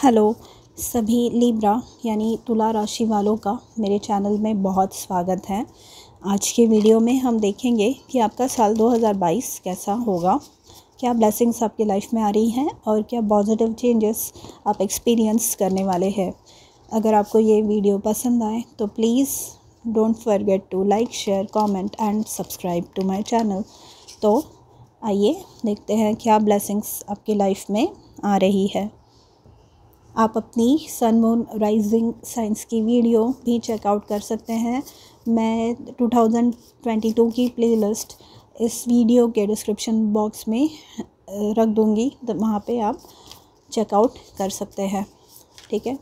Hello सभी Libra यानी तुला राशि वालों का मेरे चैनल में बहुत स्वागत है। आज के वीडियो में हम देखेंगे कि आपका साल 2022 कैसा होगा, क्या ब्लेसिंग्स आपकी लाइफ में आ रही हैं और क्या पॉजिटिव चेंजेस आप एक्सपीरियंस करने वाले हैं। अगर आपको ये वीडियो पसंद आए तो please don't forget to like, share, comment and subscribe to my channel. तो आइए देखते हैं क्या ब्लेसिंग्स आपकी लाइफ में आ रही है। आप अपनी सन मून राइजिंग साइंस की वीडियो भी चेकआउट कर सकते हैं। मैं 2022 की प्लेलिस्ट इस वीडियो के डिस्क्रिप्शन बॉक्स में रख दूंगी, तो वहाँ पे आप चेकआउट कर सकते हैं। ठीक है।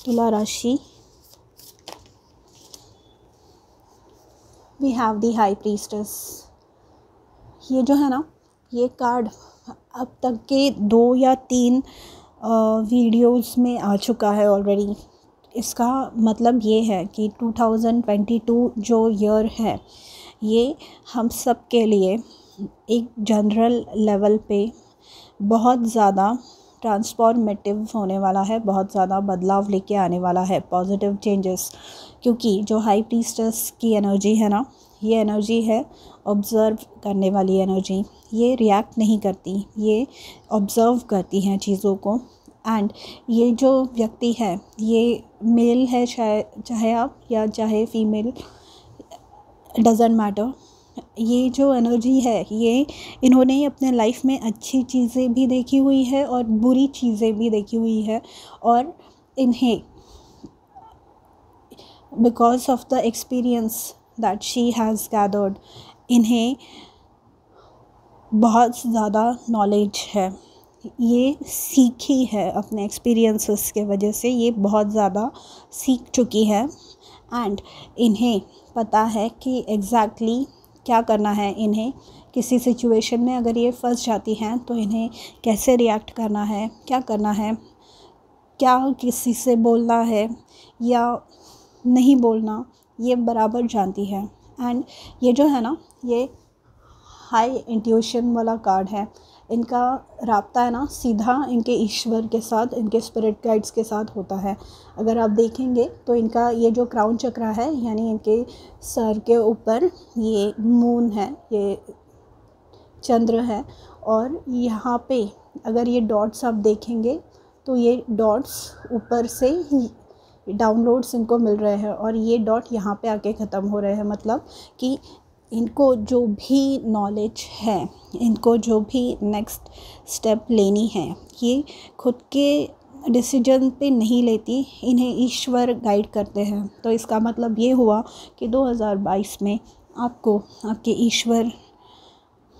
तुला राशि, we have the high priestess. ये जो है ना, ये कार्ड अब तक के 2 या 3 वीडियोस में आ चुका है ऑलरेडी। इसका मतलब ये है कि 2022 जो ईयर है, ये हम सब के लिए एक जनरल लेवल पे बहुत ज़्यादा ट्रांसफॉर्मेटिव होने वाला है, बहुत ज़्यादा बदलाव लेके आने वाला है, पॉजिटिव चेंजेस। क्योंकि जो हाई प्रीस्टेस की एनर्जी है ना, ये एनर्जी है ऑब्ज़र्व करने वाली एनर्जी। ये रिएक्ट नहीं करती, ये ऑब्ज़र्व करती हैं चीज़ों को। एंड ये जो व्यक्ति है, ये मेल है चाहे आप या चाहे फीमेल, डज़न्ट मैटर। ये जो एनर्जी है, ये इन्होंने अपने लाइफ में अच्छी चीज़ें भी देखी हुई है और बुरी चीज़ें भी देखी हुई है, और इन्हें because of the experience that she has gathered, इन्हें बहुत ज़्यादा नॉलेज है। ये सीखी है अपने एक्सपीरियंसेस के वजह से, ये बहुत ज़्यादा सीख चुकी है। एंड इन्हें पता है कि एग्जैक्टली क्या करना है। इन्हें किसी सिचुएशन में अगर ये फंस जाती हैं तो इन्हें कैसे रिएक्ट करना है, क्या करना है, क्या किसी से बोलना है या नहीं बोलना, ये बराबर जानती है। एंड ये जो है ना, ये हाई इंट्यूशन वाला कार्ड है। इनका राब्ता है ना, सीधा इनके ईश्वर के साथ, इनके स्पिरिट गाइड्स के साथ होता है। अगर आप देखेंगे तो इनका ये जो क्राउन चक्रा है, यानी इनके सर के ऊपर ये मून है, ये चंद्र है, और यहाँ पे अगर ये डॉट्स आप देखेंगे तो ये डॉट्स ऊपर से डाउनलोड्स इनको मिल रहे हैं और ये डॉट यहाँ पे आके ख़त्म हो रहे हैं। मतलब कि इनको जो भी नॉलेज है, इनको जो भी नेक्स्ट स्टेप लेनी है, ये खुद के डिसीजन पे नहीं लेती, इन्हें ईश्वर गाइड करते हैं। तो इसका मतलब ये हुआ कि 2022 में आपको आपके ईश्वर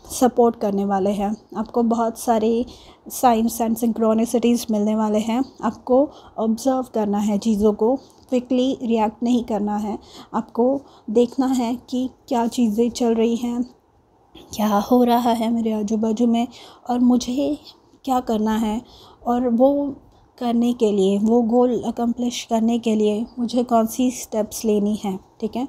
सपोर्ट करने वाले हैं। आपको बहुत सारे साइंस एंड सिंक्रोनिसिटीज़ मिलने वाले हैं। आपको ऑब्ज़र्व करना है चीज़ों को, क्विकली रिएक्ट नहीं करना है। आपको देखना है कि क्या चीज़ें चल रही हैं, क्या हो रहा है मेरे आजू बाजू में, और मुझे क्या करना है, और वो करने के लिए, वो गोल अकम्प्लिश करने के लिए मुझे कौन सी स्टेप्स लेनी है। ठीक है।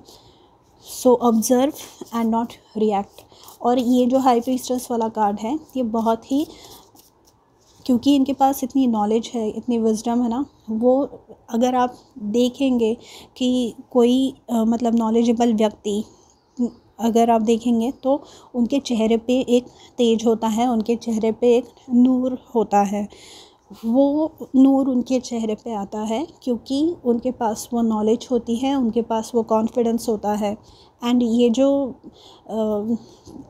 सो ऑब्ज़र्व एंड नॉट रिएक्ट। और ये जो हाई प्रीस्टेस वाला कार्ड है, ये बहुत ही, क्योंकि इनके पास इतनी नॉलेज है, इतनी विजडम है ना, वो अगर आप देखेंगे कि कोई मतलब नॉलेजेबल व्यक्ति अगर आप देखेंगे तो उनके चेहरे पे एक तेज होता है, उनके चेहरे पे एक नूर होता है। वो नूर उनके चेहरे पे आता है क्योंकि उनके पास वो नॉलेज होती है, उनके पास वो कॉन्फिडेंस होता है। एंड ये जो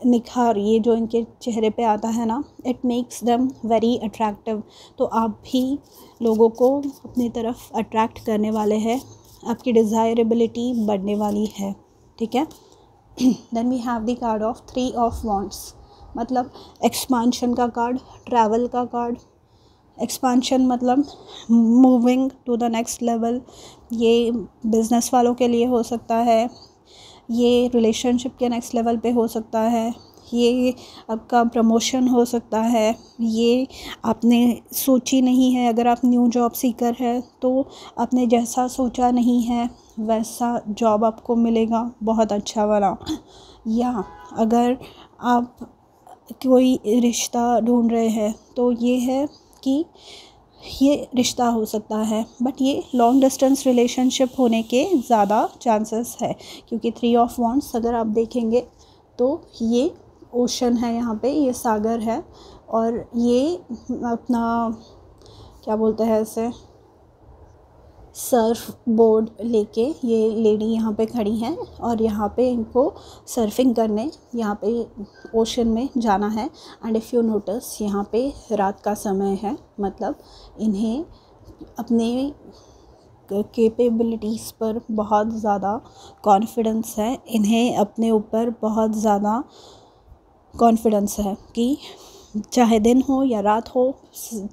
निखार, ये जो इनके चेहरे पे आता है ना, it makes them very attractive. तो आप भी लोगों को अपनी तरफ अट्रैक्ट करने वाले हैं, आपकी डिज़ायरेबिलिटी बढ़ने वाली है। ठीक है। Then we have the card of 3 of wands, मतलब एक्सपांशन का कार्ड, ट्रैवल का कार्ड। एक्सपांशन मतलब moving to the next level. ये बिज़नेस वालों के लिए हो सकता है, ये रिलेशनशिप के नेक्स्ट लेवल पे हो सकता है, ये आपका प्रमोशन हो सकता है, ये आपने सोची नहीं है। अगर आप न्यू जॉब सीकर है तो आपने जैसा सोचा नहीं है वैसा जॉब आपको मिलेगा, बहुत अच्छा वाला। या अगर आप कोई रिश्ता ढूंढ रहे हैं तो ये है कि ये रिश्ता हो सकता है, बट ये लॉन्ग डिस्टेंस रिलेशनशिप होने के ज़्यादा चांसेस है, क्योंकि 3 ऑफ वॉन्ड्स अगर आप देखेंगे तो ये ओशन है, यहाँ पे ये सागर है, और ये अपना क्या बोलते हैं इसे, सर्फ बोर्ड लेके ये लेडी यहाँ पे खड़ी हैं, और यहाँ पे इनको सर्फिंग करने यहाँ पे ओशन में जाना है। एंड इफ़ यू नोटिस यहाँ पे रात का समय है, मतलब इन्हें अपने कैपेबिलिटीज़ पर बहुत ज़्यादा कॉन्फिडेंस है, इन्हें अपने ऊपर बहुत ज़्यादा कॉन्फिडेंस है कि चाहे दिन हो या रात हो,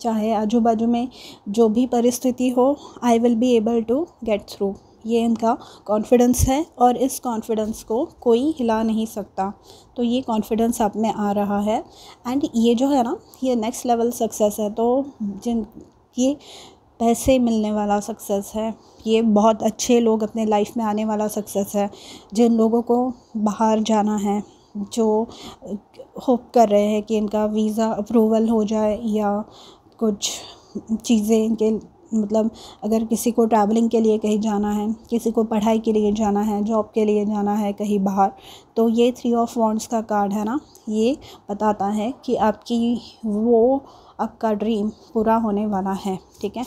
चाहे आजू बाजू में जो भी परिस्थिति हो, I will be able to get through. ये इनका कॉन्फिडेंस है, और इस कॉन्फिडेंस को कोई हिला नहीं सकता। तो ये कॉन्फिडेंस आप में आ रहा है, एंड ये जो है ना, ये नेक्स्ट लेवल सक्सेस है। तो ये पैसे मिलने वाला सक्सेस है, ये बहुत अच्छे लोग अपने लाइफ में आने वाला सक्सेस है। जिन लोगों को बाहर जाना है, जो होप कर रहे हैं कि इनका वीज़ा अप्रूवल हो जाए, या कुछ चीज़ें इनके, मतलब अगर किसी को ट्रैवलिंग के लिए कहीं जाना है, किसी को पढ़ाई के लिए जाना है, जॉब के लिए जाना है कहीं बाहर, तो ये 3 ऑफ वॉन्ड्स का कार्ड है ना, ये बताता है कि आपका ड्रीम पूरा होने वाला है। ठीक है,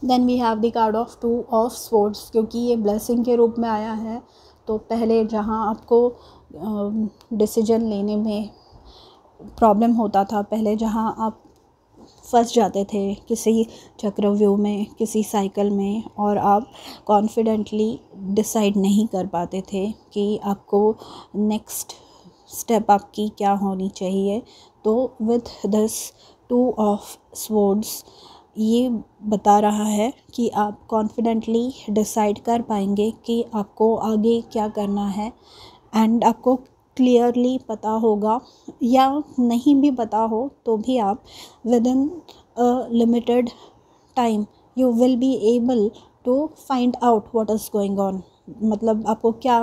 then we have the card of 2 of swords, क्योंकि ये ब्लेसिंग के रूप में आया है। तो पहले जहाँ आपको डिसीजन लेने में प्रॉब्लम होता था, पहले जहाँ आप फंस जाते थे किसी चक्रव्यूह में, किसी साइकिल में, और आप कॉन्फिडेंटली डिसाइड नहीं कर पाते थे कि आपको नेक्स्ट स्टेप आपकी क्या होनी चाहिए, तो विथ दिस 2 ऑफ स्वॉर्ड्स ये बता रहा है कि आप कॉन्फिडेंटली डिसाइड कर पाएंगे कि आपको आगे क्या करना है, एंड आपको क्लियरली पता होगा, या नहीं भी पता हो तो भी आप within a limited time you will be able to find out what is going on. मतलब आपको क्या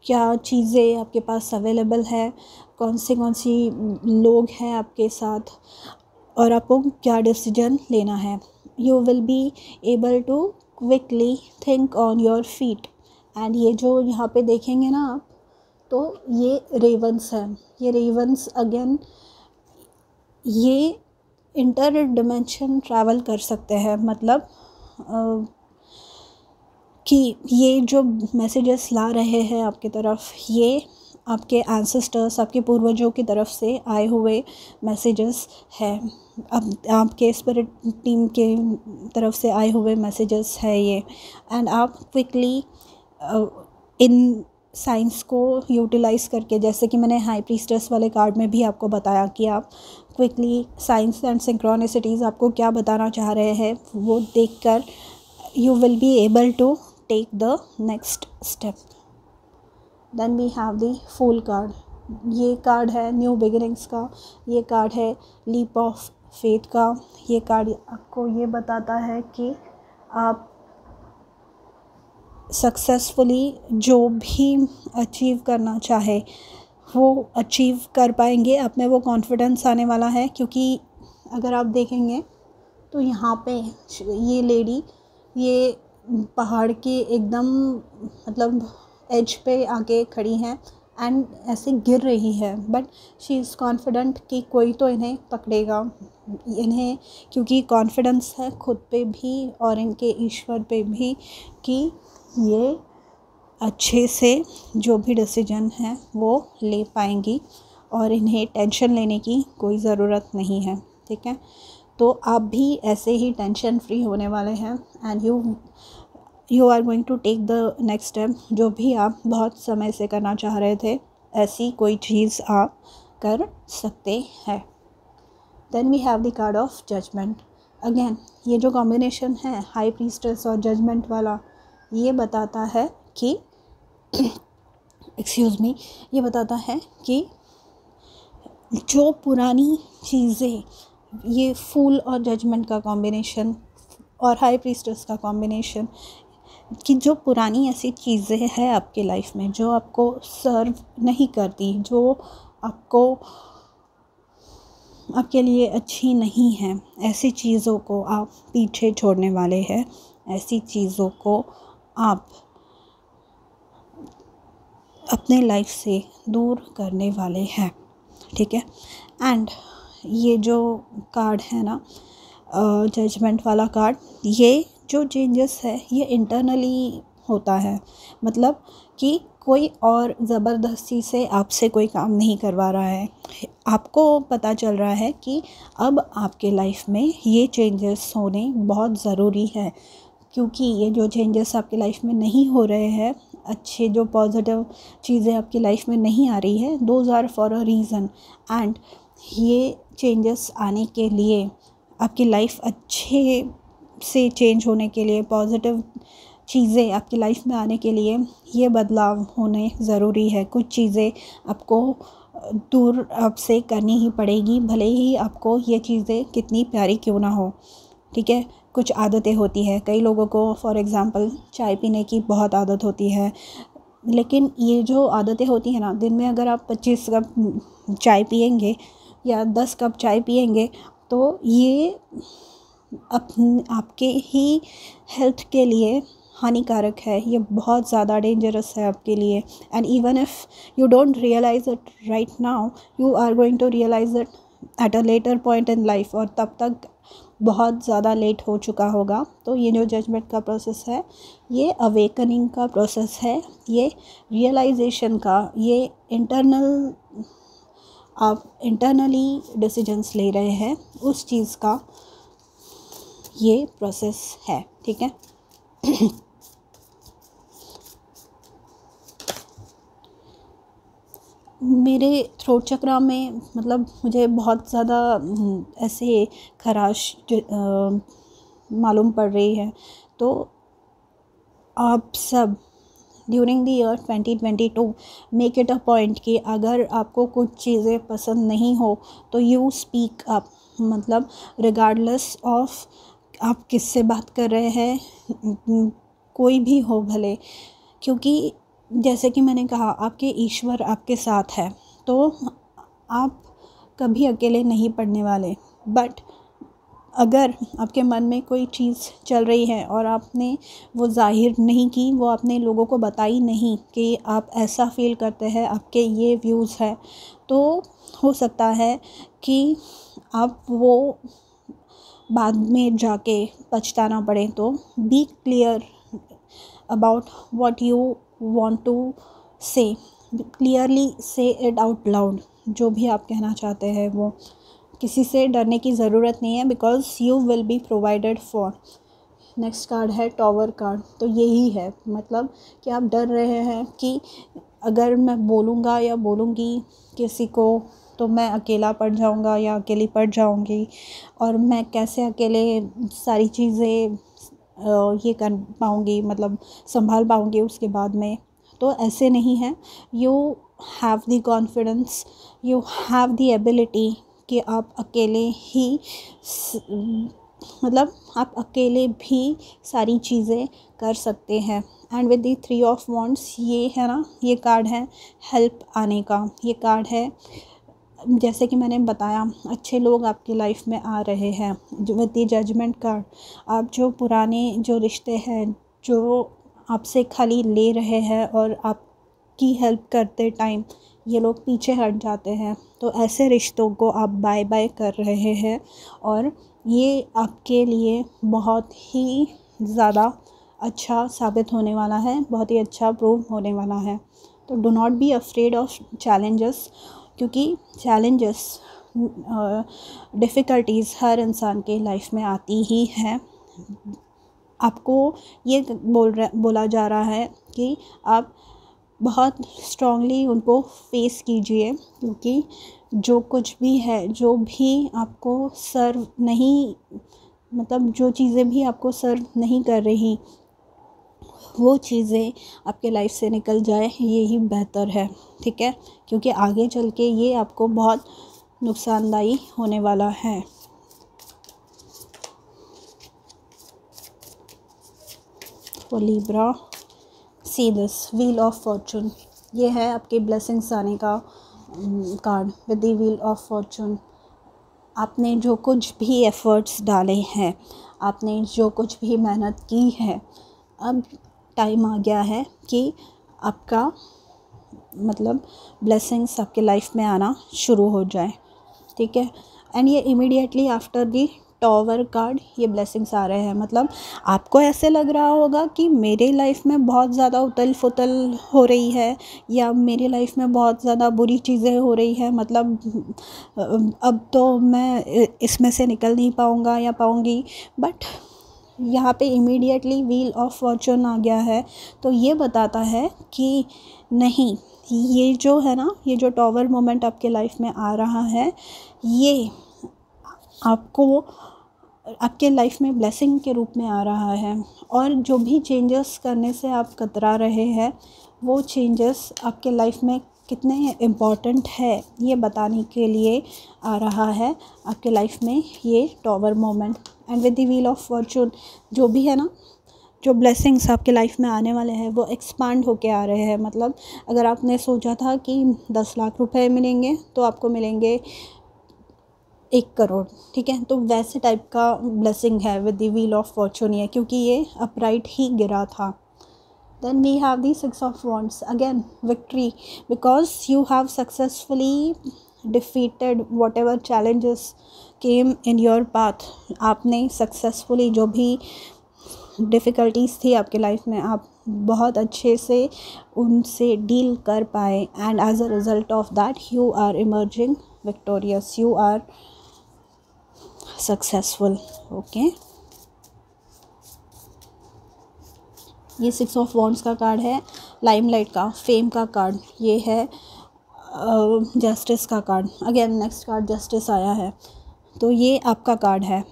क्या चीज़ें आपके पास अवेलेबल है, कौन सी लोग हैं आपके साथ, और आपको क्या डिसीजन लेना है। You will be able to quickly think on your feet. And ये जो यहाँ पे देखेंगे ना आप, तो ये रेवंस है, ये रेवंस अगेन ये इंटर डिमेंशन ट्रैवल कर सकते हैं, मतलब कि ये जो मैसेजेस ला रहे हैं आपकी तरफ, ये आपके एंसेस्टर्स, आपके पूर्वजों की तरफ से आए हुए मैसेजेस हैं, अब आपके स्पिरिट टीम के तरफ से आए हुए मैसेजेस है ये। एंड आप क्विकली इन साइंस को यूटिलाइज़ करके, जैसे कि मैंने हाई प्रीस्टेस वाले कार्ड में भी आपको बताया कि आप क्विकली साइंस एंड सिंक्रोनिसिटीज़ आपको क्या बताना चाह रहे हैं, वो देखकर you will be able to take the next step. Then we have the fool card. ये कार्ड है न्यू बिगिनिंग्स का, ये कार्ड है लीप ऑफ फेथ का। ये कार्ड आपको ये बताता है कि आप सक्सेसफुली जो भी अचीव करना चाहे वो अचीव कर पाएंगे, आप में वो कॉन्फिडेंस आने वाला है। क्योंकि अगर आप देखेंगे तो यहाँ पे ये लेडी ये पहाड़ के एकदम मतलब एज पे आके खड़ी हैं, एंड ऐसे गिर रही है, बट शी इज़ कॉन्फिडेंट कि कोई तो इन्हें पकड़ेगा, इन्हें, क्योंकि कॉन्फिडेंस है खुद पे भी और इनके ईश्वर पे भी कि ये अच्छे से जो भी डिसीजन है वो ले पाएंगी, और इन्हें टेंशन लेने की कोई ज़रूरत नहीं है। ठीक है, तो आप भी ऐसे ही टेंशन फ्री होने वाले हैं, and you are going to take the next step. जो भी आप बहुत समय से करना चाह रहे थे, ऐसी कोई चीज़ आप कर सकते हैं। Then we have the card of judgement. Again ये जो कॉम्बिनेशन है हाई प्रीस्टेस और जजमेंट वाला, ये बताता है कि एक्सक्यूज़ मी, ये बताता है कि जो पुरानी चीज़ें ये फूल और जजमेंट का कॉम्बिनेशन और हाई प्रीस्टेस का कॉम्बिनेशन, कि जो पुरानी ऐसी चीज़ें हैं आपके लाइफ में जो आपको सर्व नहीं करती, जो आपको आपके लिए अच्छी नहीं है, ऐसी चीज़ों को आप पीछे छोड़ने वाले हैं, ऐसी चीज़ों को आप अपने लाइफ से दूर करने वाले हैं, ठीक है। एंड ये जो कार्ड है ना, जजमेंट वाला कार्ड, ये जो चेंजेस है ये इंटरनली होता है, मतलब कि कोई और ज़बरदस्ती से आपसे कोई काम नहीं करवा रहा है। आपको पता चल रहा है कि अब आपके लाइफ में ये चेंजेस होने बहुत ज़रूरी है, क्योंकि ये जो चेंजेस आपकी लाइफ में नहीं हो रहे हैं, अच्छे जो पॉजिटिव चीज़ें आपकी लाइफ में नहीं आ रही है, those are for a reason. And ये चेंजेस आने के लिए, आपकी लाइफ अच्छे से चेंज होने के लिए, पॉजिटिव चीज़ें आपकी लाइफ में आने के लिए ये बदलाव होने ज़रूरी है। कुछ चीज़ें आपको दूर आपसे करनी ही पड़ेगी, भले ही आपको ये चीज़ें कितनी प्यारी क्यों ना हो, ठीक है। कुछ आदतें होती है, कई लोगों को फॉर एग्ज़ाम्पल चाय पीने की बहुत आदत होती है, लेकिन ये जो आदतें होती हैं ना, दिन में अगर आप 25 कप चाय पिएंगे या 10 कप चाय पिएंगे तो ये आपके ही हेल्थ के लिए हानिकारक है, ये बहुत ज़्यादा डेंजरस है आपके लिए। And even if you don't realise it right now, you are going to realise it at a later point in life, और तब तक बहुत ज़्यादा लेट हो चुका होगा। तो ये जो जजमेंट का प्रोसेस है, ये अवेकनिंग का प्रोसेस है, ये रियलाइजेशन का, ये आप इंटरनली डिसीजंस ले रहे हैं उस चीज़ का ये प्रोसेस है, ठीक है। मेरे थ्रोट चक्रा में मतलब मुझे बहुत ज़्यादा ऐसे खराश मालूम पड़ रही है। तो आप सब during the year 2022 make it a point कि अगर आपको कुछ चीज़ें पसंद नहीं हो तो यू स्पीक अप, मतलब रिगार्डलेस ऑफ आप किससे बात कर रहे हैं, कोई भी हो भले, क्योंकि जैसे कि मैंने कहा आपके ईश्वर आपके साथ है, तो आप कभी अकेले नहीं पड़ने वाले। बट अगर आपके मन में कोई चीज़ चल रही है और आपने वो ज़ाहिर नहीं की, वो आपने लोगों को बताई नहीं कि आप ऐसा फ़ील करते हैं, आपके ये व्यूज़ है, तो हो सकता है कि आप वो बाद में जाके पछताना पड़े। तो be clear about what you want to say, clearly say it out loud, जो भी आप कहना चाहते हैं वो। किसी से डरने की ज़रूरत नहीं है, because you will be provided for. Next card है टॉवर कार्ड। तो यही है, मतलब कि आप डर रहे हैं कि अगर मैं बोलूँगा या बोलूँगी किसी को तो मैं अकेला पड़ जाऊँगा या अकेली पड़ जाऊँगी, और मैं कैसे अकेले सारी चीज़ें ये कर पाऊँगी, मतलब संभाल पाऊँगी उसके बाद में। तो ऐसे नहीं है, you have the confidence, you have the ability कि आप अकेले ही मतलब आप अकेले भी सारी चीज़ें कर सकते हैं। And with the 3 of wands, ये है ना, ये कार्ड है हेल्प आने का। ये कार्ड है, जैसे कि मैंने बताया, अच्छे लोग आपकी लाइफ में आ रहे हैं। जो विद द जजमेंट कार्ड, आप जो पुराने जो रिश्ते हैं जो आपसे खाली ले रहे हैं और आपकी हेल्प करते टाइम ये लोग पीछे हट जाते हैं, तो ऐसे रिश्तों को आप बाय बाय कर रहे हैं, और ये आपके लिए बहुत ही ज़्यादा अच्छा साबित होने वाला है, बहुत ही अच्छा प्रूव होने वाला है। तो do not be afraid of challenges, क्योंकि चैलेंजेस डिफ़िकल्टीज़ हर इंसान के लाइफ में आती ही हैं। आपको ये बोला जा रहा है कि आप बहुत स्ट्रांगली उनको फेस कीजिए, क्योंकि जो कुछ भी है, जो भी आपको सर्व नहीं, मतलब जो चीज़ें भी आपको सर्व नहीं कर रही, वो चीज़ें आपके लाइफ से निकल जाए, यही बेहतर है, ठीक है। क्योंकि आगे चल के ये आपको बहुत नुकसानदायी होने वाला है। For Libra, see this wheel of Fortune. ये है आपके ब्लेसिंग्स आने का card with the wheel of Fortune. आपने जो कुछ भी एफ़र्ट्स डाले हैं, आपने जो कुछ भी मेहनत की है, अब टाइम आ गया है कि आपका मतलब ब्लेसिंग्स आपके लाइफ में आना शुरू हो जाए, ठीक है। एंड ये immediately after the tower card ये ब्लेसिंग्स आ रहे हैं। मतलब आपको ऐसे लग रहा होगा कि मेरे लाइफ में बहुत ज़्यादा उथल पुथल हो रही है या मेरी लाइफ में बहुत ज़्यादा बुरी चीज़ें हो रही है, मतलब अब तो मैं इसमें से निकल नहीं पाऊँगा या पाऊँगी। बट यहाँ पे इमीडिएटली व्हील ऑफ फॉर्चून आ गया है, तो ये बताता है कि नहीं, ये जो है ना, ये जो टॉवर मोमेंट आपके लाइफ में आ रहा है, ये आपको आपके लाइफ में ब्लेसिंग के रूप में आ रहा है। और जो भी चेंजेस करने से आप कतरा रहे हैं, वो चेंजेस आपके लाइफ में कितने इम्पॉर्टेंट है ये बताने के लिए आ रहा है आपके लाइफ में ये tower moment. And with the wheel of Fortune जो भी है ना, जो ब्लेसिंग्स आपके लाइफ में आने वाले हैं वो एक्सपांड होके आ रहे हैं। मतलब अगर आपने सोचा था कि 10 लाख रुपए मिलेंगे तो आपको मिलेंगे 1 करोड़, ठीक है। तो वैसे टाइप का ब्लेसिंग है with the wheel of fortune है, क्योंकि ये अपराइट ही गिरा था। Then we have the 6 of wands, again victory, because you have successfully defeated whatever challenges came in your path. आपने सक्सेसफुली जो भी डिफ़िकल्टीज़ थी आपके लाइफ में, आप बहुत अच्छे से उनसे डील कर पाए। And as a result of that you are emerging victorious, you are successful, okay. ये 6 ऑफ वॉन्ड्स का कार्ड है, लाइमलाइट का, फेम का कार्ड। ये है जस्टिस का card. Again next card justice आया है, तो ये आपका कार्ड है।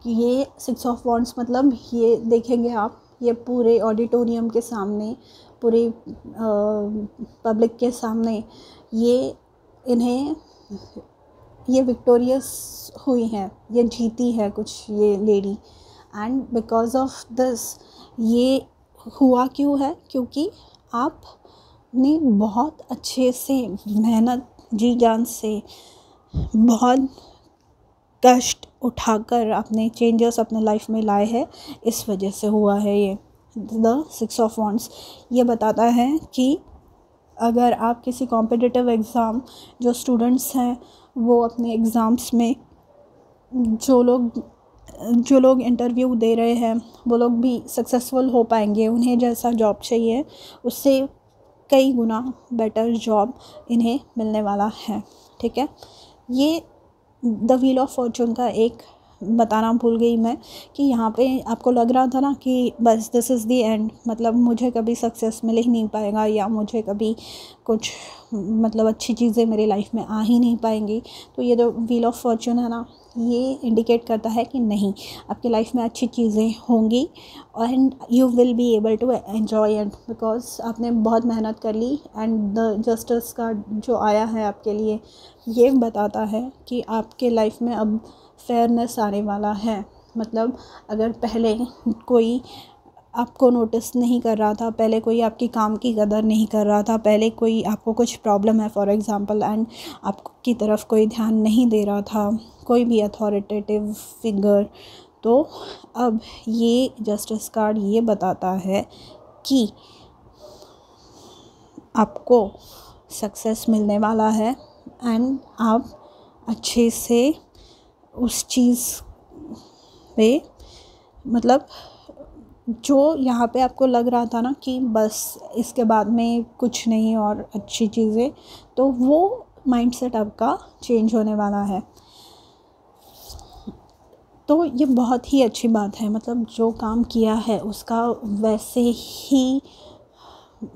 ये 6 ऑफ वॉन्ड्स मतलब ये देखेंगे आप, ये पूरे ऑडिटोरियम के सामने, पूरे पब्लिक के सामने ये विक्टोरियस हुई हैं, ये जीती है कुछ ये lady. And because of this ये हुआ क्यों है, क्योंकि आपने बहुत अच्छे से मेहनत, जी जान से, बहुत कष्ट उठाकर अपने चेंजेस अपने लाइफ में लाए हैं, इस वजह से हुआ है ये। द 6 ऑफ वॉन्ड्स ये बताता है कि अगर आप किसी कॉम्पिटिटिव एग्ज़ाम, जो स्टूडेंट्स हैं वो अपने एग्ज़ाम्स में, जो लोग इंटरव्यू दे रहे हैं वो लोग भी सक्सेसफुल हो पाएंगे। उन्हें जैसा जॉब चाहिए उससे कई गुना बेटर जॉब इन्हें मिलने वाला है, ठीक है। ये द व्हील ऑफ फॉर्चून का एक बताना भूल गई मैं कि यहाँ पे आपको लग रहा था ना कि बस दिस इज़ द एंड, मतलब मुझे कभी सक्सेस मिल ही नहीं पाएगा या मुझे कभी कुछ मतलब अच्छी चीज़ें मेरी लाइफ में आ ही नहीं पाएंगी। तो ये जो व्हील ऑफ फॉर्चून है ना, ये इंडिकेट करता है कि नहीं, आपकी लाइफ में अच्छी चीज़ें होंगी and you will be able to enjoy it, because आपने बहुत मेहनत कर ली। एंड द जस्टिस का जो आया है आपके लिए, ये बताता है कि आपके लाइफ में अब फेयरनेस आने वाला है। मतलब अगर पहले कोई आपको नोटिस नहीं कर रहा था, पहले कोई आपकी काम की कदर नहीं कर रहा था, पहले कोई आपको कुछ प्रॉब्लम है फॉर एग्ज़ाम्पल एंड आपकी तरफ कोई ध्यान नहीं दे रहा था, कोई भी अथॉरिटेटिव फिगर, तो अब ये जस्टिस कार्ड ये बताता है कि आपको सक्सेस मिलने वाला है एंड आप अच्छे से उस चीज़ पे, मतलब जो यहाँ पे आपको लग रहा था ना कि बस इसके बाद में कुछ नहीं और अच्छी चीज़ें, तो वो माइंडसेट आपका चेंज होने वाला है। तो ये बहुत ही अच्छी बात है, मतलब जो काम किया है उसका वैसे ही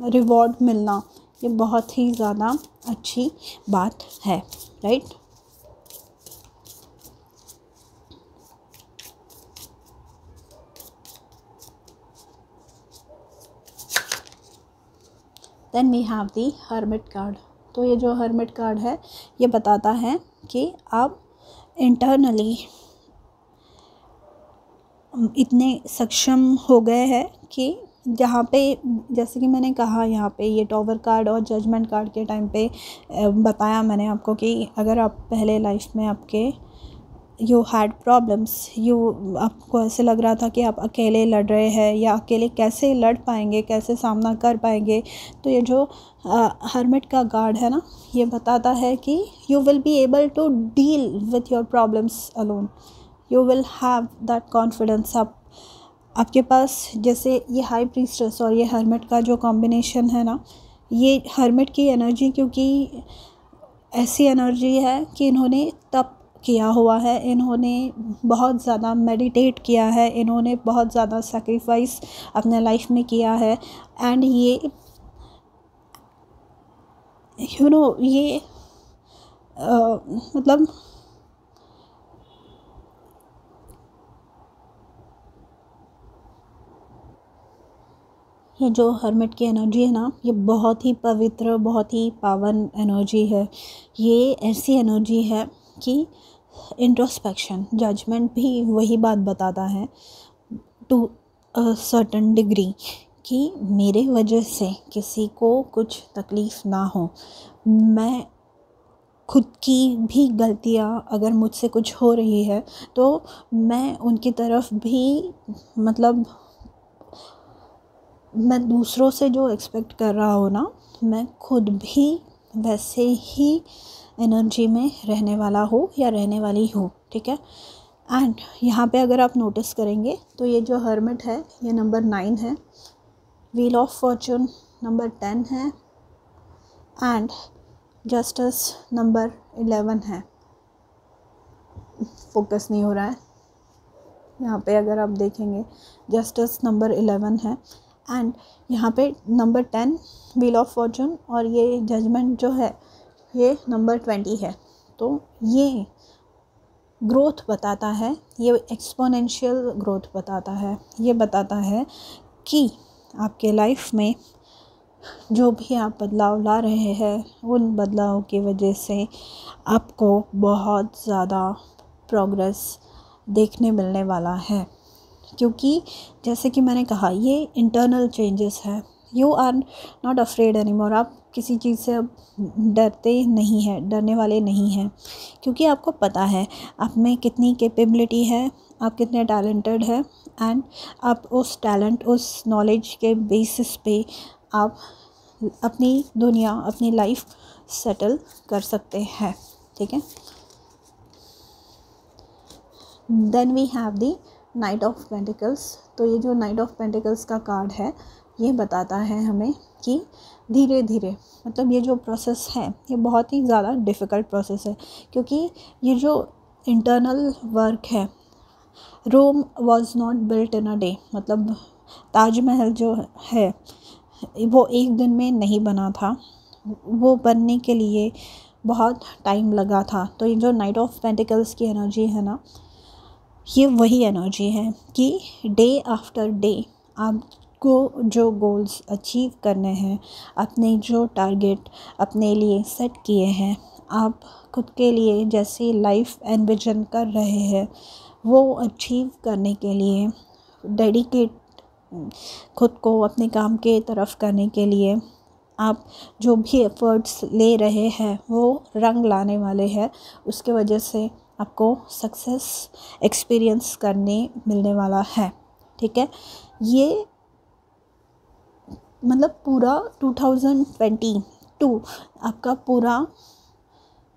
रिवॉर्ड मिलना, ये बहुत ही ज़्यादा अच्छी बात है, right. Then we have the hermit card. तो ये जो हर्मिट कार्ड है ये बताता है कि आप इंटरनली इतने सक्षम हो गए हैं कि जहाँ पे, जैसे कि मैंने कहा यहाँ पे ये टॉवर कार्ड और जजमेंट कार्ड के टाइम पे बताया मैंने आपको कि अगर आप पहले लाइफ में आपके यू हैड प्रॉब्लम्स, आपको ऐसे लग रहा था कि आप अकेले लड़ रहे हैं या अकेले कैसे लड़ पाएंगे, कैसे सामना कर पाएंगे, तो ये जो हर्मिट का कार्ड है ना, ये बताता है कि you will be able to deal with your problems alone, you will have that confidence. आपके पास जैसे ये हाई प्रीस्टेस और ये हर्मिट का जो कॉम्बिनेशन है ना, ये हर्मिट की एनर्जी क्योंकि ऐसी एनर्जी है कि इन्होंने तप किया हुआ है, इन्होंने बहुत ज़्यादा मेडिटेट किया है, इन्होंने बहुत ज़्यादा सैक्रिफाइस अपने लाइफ में किया है। एंड ये ये मतलब ये जो हर्मिट की एनर्जी है ना, ये बहुत ही पवित्र, बहुत ही पावन एनर्जी है। ये ऐसी एनर्जी है कि इंट्रोस्पेक्शन, जजमेंट भी वही बात बताता है टू अ सर्टेन डिग्री कि मेरे वजह से किसी को कुछ तकलीफ़ ना हो। मैं खुद की भी गलतियाँ अगर मुझसे कुछ हो रही है तो मैं उनकी तरफ भी, मतलब मैं दूसरों से जो एक्सपेक्ट कर रहा हूँ ना, मैं खुद भी वैसे ही एनर्जी में रहने वाला हूँ या रहने वाली हूँ, ठीक है। एंड यहाँ पे अगर आप नोटिस करेंगे तो ये जो हर्मिट है ये नंबर 9 है, व्हील ऑफ फॉर्चून नंबर 10 है एंड जस्टिस नंबर 11 है। फोकस नहीं हो रहा है यहाँ पे, अगर आप देखेंगे जस्टिस नंबर 11 है एंड यहाँ पे नंबर 10 व्हील ऑफ फॉर्चून और ये जजमेंट जो है ये नंबर 20 है। तो ये ग्रोथ बताता है, ये एक्सपोनेंशियल ग्रोथ बताता है। ये बताता है कि आपके लाइफ में जो भी आप बदलाव ला रहे हैं उन बदलाव की वजह से आपको बहुत ज़्यादा प्रोग्रेस देखने मिलने वाला है। क्योंकि जैसे कि मैंने कहा ये इंटरनल चेंजेस है। You are not afraid anymore, आप किसी चीज़ से अब डरते नहीं हैं, डरने वाले नहीं हैं, क्योंकि आपको पता है आप में कितनी कैपेबिलिटी है, आप कितने टैलेंटेड हैं एंड आप उस टैलेंट, उस नॉलेज के बेसिस पे आप अपनी दुनिया, अपनी लाइफ सेटल कर सकते हैं, ठीक है। Then we have the knight of pentacles. तो ये जो नाइट ऑफ पेंटिकल्स का कार्ड है ये बताता है हमें कि धीरे धीरे, मतलब ये जो प्रोसेस है ये बहुत ही ज़्यादा डिफ़िकल्ट प्रोसेस है, क्योंकि ये जो इंटरनल वर्क है, Rome was not built in a day, मतलब ताजमहल जो है वो एक दिन में नहीं बना था, वो बनने के लिए बहुत टाइम लगा था। तो ये जो नाइट ऑफ पेंटिकल्स की एनर्जी है ना, ये वही एनर्जी है कि डे आफ्टर डे आपको जो गोल्स अचीव करने हैं, अपने जो टारगेट अपने लिए सेट किए हैं, आप खुद के लिए जैसे लाइफ एनविजन कर रहे हैं वो अचीव करने के लिए डेडिकेट खुद को अपने काम के तरफ करने के लिए आप जो भी एफ़र्ट्स ले रहे हैं वो रंग लाने वाले हैं। उसके वजह से आपको सक्सेस एक्सपीरियंस करने मिलने वाला है, ठीक है। ये मतलब पूरा 2022 आपका पूरा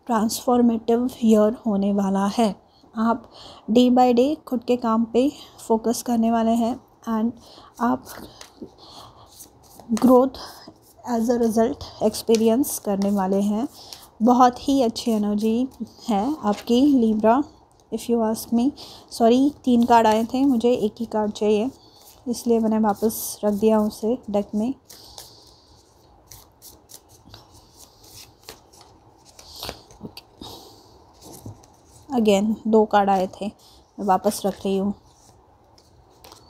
ट्रांसफॉर्मेटिव ईयर होने वाला है। आप डे बाय डे खुद के काम पे फोकस करने वाले हैं एंड आप growth as a result experience करने वाले हैं। बहुत ही अच्छी एनर्जी है आपकी Libra, if you ask me. Sorry 3 card आए थे, मुझे एक ही कार्ड चाहिए, इसलिए मैंने वापस रख दिया उसे डेक में। अगेन 2 कार्ड आए थे, मैं वापस रख रही हूँ।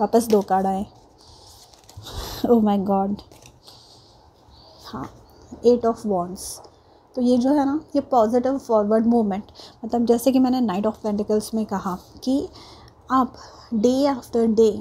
वापस 2 कार्ड आए, ओह माय गॉड। हाँ, 8 ऑफ वॉन्ड्स। तो ये जो है ना, ये पॉजिटिव फॉरवर्ड मूवमेंट, मतलब जैसे कि मैंने नाइट ऑफ पेंटिकल्स में कहा कि आप डे आफ्टर डे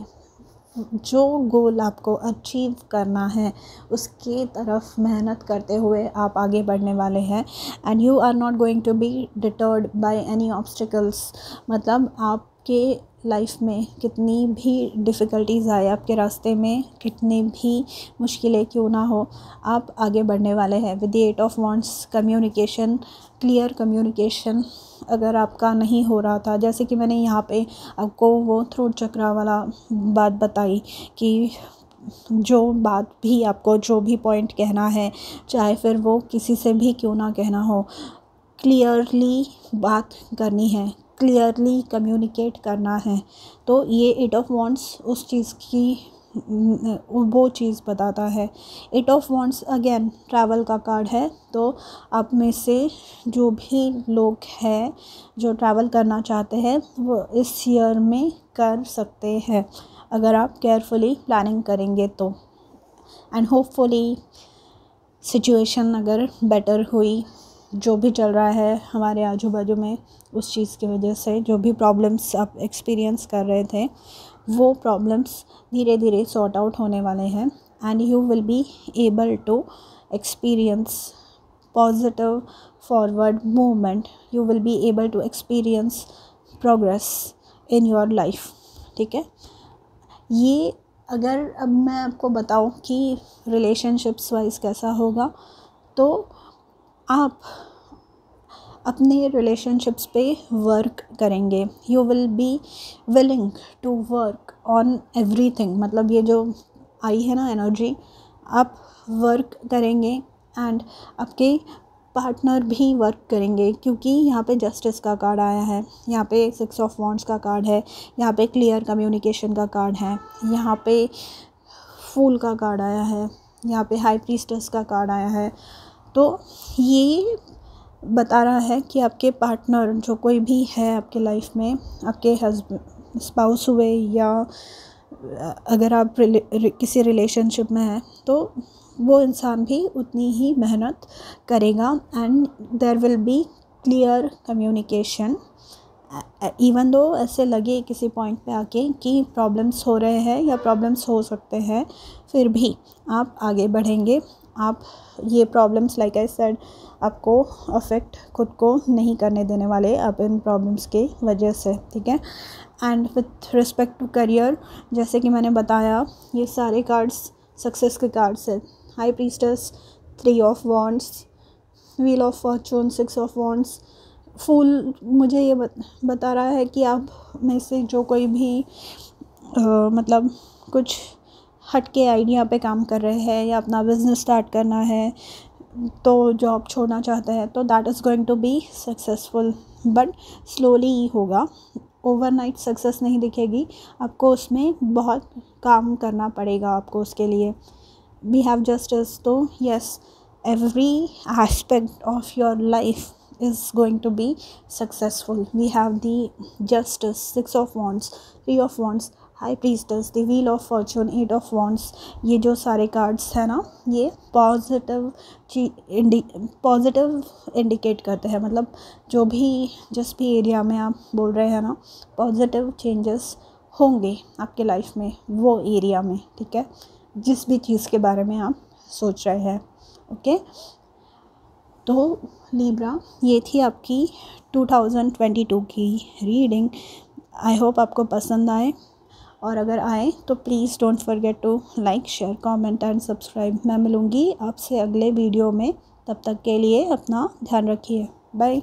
जो गोल आपको अचीव करना है उसके तरफ मेहनत करते हुए आप आगे बढ़ने वाले हैं। And you are not going to be deterred by any obstacles. मतलब आपके लाइफ में कितनी भी डिफ़िकल्टीज़ आए, आपके रास्ते में कितनी भी मुश्किलें क्यों ना हो, आप आगे बढ़ने वाले हैं। With the 8 of wands, communication, clear communication अगर आपका नहीं हो रहा था, जैसे कि मैंने यहाँ पे आपको वो थ्रोट चक्रा वाला बात बताई कि जो बात भी आपको, जो भी पॉइंट कहना है, चाहे फिर वो किसी से भी क्यों ना कहना हो, क्लियरली बात करनी है, क्लियरली कम्युनिकेट करना है। तो ये 8 ऑफ वांड्स उस चीज़ की वो चीज़ बताता है। 8 ऑफ वांड्स अगेन ट्रैवल का कार्ड है। तो आप में से जो भी लोग हैं जो ट्रैवल करना चाहते हैं वो इस ईयर में कर सकते हैं अगर आप केयरफुली प्लानिंग करेंगे तो। एंड होपफुली सिचुएशन अगर बेटर हुई, जो भी चल रहा है हमारे आजू बाजू में उस चीज़ की वजह से जो भी प्रॉब्लम्स आप एक्सपीरियंस कर रहे थे वो प्रॉब्लम्स धीरे धीरे सॉर्ट आउट होने वाले हैं। And you will be able to experience positive forward movement, you will be able to experience progress in your life. ठीक है, ये अगर अब मैं आपको बताऊं कि रिलेशनशिप्स वाइज कैसा होगा, तो आप अपने रिलेशनशिप्स पे वर्क करेंगे। You will be willing to work on everything. मतलब ये जो आई है ना एनर्जी, आप वर्क करेंगे एंड आपके पार्टनर भी वर्क करेंगे, क्योंकि यहाँ पे जस्टिस का कार्ड आया है, यहाँ पे 6 ऑफ वांड्स का कार्ड है, यहाँ पे क्लियर कम्युनिकेशन का कार्ड है, यहाँ पे फूल का कार्ड आया है, यहाँ पे हाई प्रीस्टेस का कार्ड आया है। तो ये बता रहा है कि आपके पार्टनर जो कोई भी है आपके लाइफ में, आपके हस्बैंड स्पाउस हुए या अगर आप किसी रिलेशनशिप में हैं, तो वो इंसान भी उतनी ही मेहनत करेगा। And there will be clear communication. Even though ऐसे लगे किसी पॉइंट पे आके कि प्रॉब्लम्स हो रहे हैं या प्रॉब्लम्स हो सकते हैं, फिर भी आप आगे बढ़ेंगे। आप ये प्रॉब्लम्स लाइक आई सेड आपको अफेक्ट खुद को नहीं करने देने वाले आप इन प्रॉब्लम्स के वजह से। ठीक है, and with respect to career, जैसे कि मैंने बताया ये सारे कार्ड्स सक्सेस के कार्ड्स है। High priestess, 3 of wands, wheel of fortune, 6 of wands, fool मुझे ये बता रहा है कि आप में से जो कोई भी मतलब कुछ हटके आइडिया पे काम कर रहे हैं या अपना बिजनेस स्टार्ट करना है, तो जॉब छोड़ना चाहते हैं, तो that is going to be successful, but slowly ही होगा। ओवरनाइट सक्सेस नहीं दिखेगी आपको, उसमें बहुत काम करना पड़ेगा आपको उसके लिए। वी हैव जस्टिस, तो yes, every aspect of your life is going to be successful. We have the justice, 6 of wands, 3 of wands, high priestess, the wheel of fortune, 8 of wands। ये जो सारे कार्ड्स हैं ना, ये positive indicate करते हैं। मतलब जो भी जिस भी एरिया में आप बोल रहे हैं ना पॉजिटिव चेंजेस होंगे आपके लाइफ में, वो एरिया में। ठीक है, जिस भी चीज़ के बारे में आप सोच रहे हैं। ओके, तो लिब्रा, ये थी आपकी 2022 की रीडिंग। आई होप आपको पसंद आए, और अगर आए तो please don't forget to like, share, comment and subscribe. मैं मिलूँगी आपसे अगले वीडियो में, तब तक के लिए अपना ध्यान रखिए। बाय।